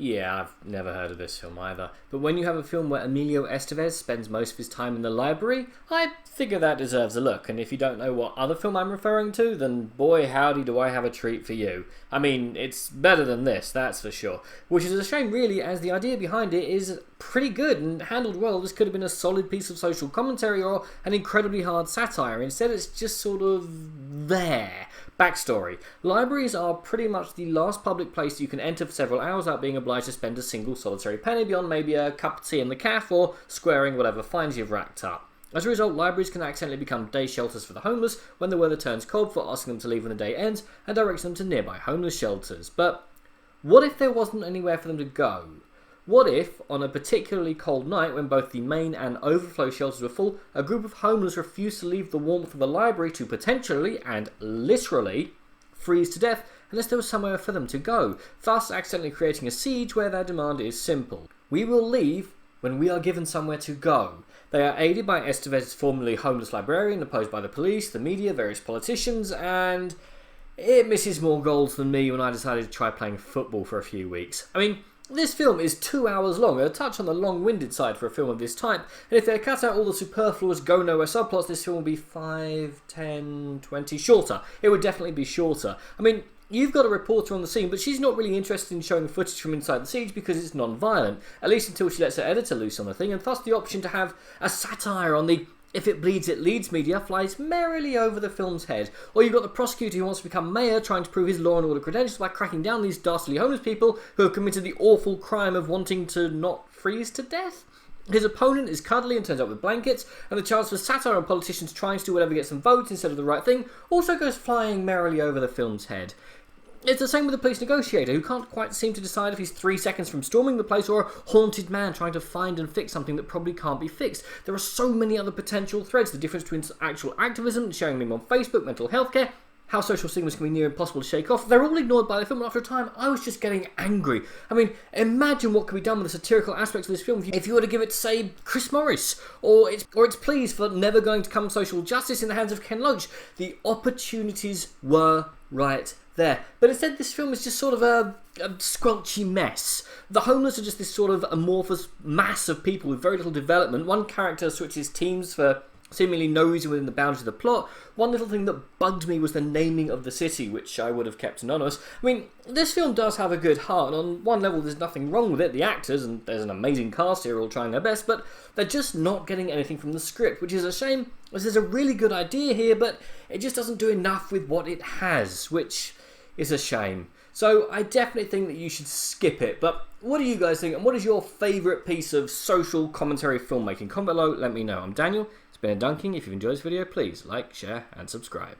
Yeah, I've never heard of this film either. But when you have a film where Emilio Estevez spends most of his time in the library, I figure that deserves a look. And if you don't know what other film I'm referring to, then boy howdy do I have a treat for you. I mean, it's better than this, that's for sure. Which is a shame really, as the idea behind it is pretty good and handled well. This could have been a solid piece of social commentary or an incredibly hard satire. Instead it's just sort of there. Backstory. Libraries are pretty much the last public place you can enter for several hours without being obliged to spend a single solitary penny beyond maybe a cup of tea in the cafe or squaring whatever fines you've racked up. As a result, libraries can accidentally become day shelters for the homeless when the weather turns cold for asking them to leave when the day ends and directs them to nearby homeless shelters. But what if there wasn't anywhere for them to go? What if, on a particularly cold night when both the main and overflow shelters were full, a group of homeless refused to leave the warmth of the library to potentially, and literally, freeze to death unless there was somewhere for them to go, thus accidentally creating a siege where their demand is simple. We will leave when we are given somewhere to go. They are aided by Estevez's formerly homeless librarian, opposed by the police, the media, various politicians, and it misses more goals than me when I decided to try playing football for a few weeks. I mean, this film is 2 hours long, a touch on the long-winded side for a film of this type, and if they cut out all the superfluous go-nowhere subplots, this film would be 5, 10, 20 shorter. It would definitely be shorter. I mean, you've got a reporter on the scene, but she's not really interested in showing footage from inside the siege because it's non-violent, at least until she lets her editor loose on the thing, and thus the option to have a satire on the "if it bleeds it leads" media flies merrily over the film's head. Or you've got the prosecutor who wants to become mayor trying to prove his law and order credentials by cracking down these dastardly homeless people who have committed the awful crime of wanting to not freeze to death. His opponent is cuddly and turns up with blankets, and the chance for satire on politicians trying to do whatever gets them votes instead of the right thing also goes flying merrily over the film's head. It's the same with the police negotiator, who can't quite seem to decide if he's 3 seconds from storming the place or a haunted man trying to find and fix something that probably can't be fixed. There are so many other potential threads, the difference between actual activism, sharing them on Facebook, mental health care, how social stigmas can be near impossible to shake off. They're all ignored by the film, and after a time, I was just getting angry. I mean, imagine what could be done with the satirical aspects of this film if you were to give it, say, Chris Morris, or its pleas for never going to come social justice in the hands of Ken Loach. The opportunities were right there. But instead, this film is just sort of a squelchy mess. The homeless are just this sort of amorphous mass of people with very little development. One character switches teams for seemingly no reason within the boundaries of the plot. One little thing that bugged me was the naming of the city, which I would have kept anonymous. I mean, this film does have a good heart, and on one level there's nothing wrong with it. The actors, and there's an amazing cast here, all trying their best, but they're just not getting anything from the script, which is a shame, as there's a really good idea here, but it just doesn't do enough with what it has, which is a shame. So I definitely think that you should skip it, but what do you guys think, and what is your favourite piece of social commentary filmmaking? Comment below, let me know. I'm Daniel, it's been a dunking. If you've enjoyed this video, please like, share and subscribe.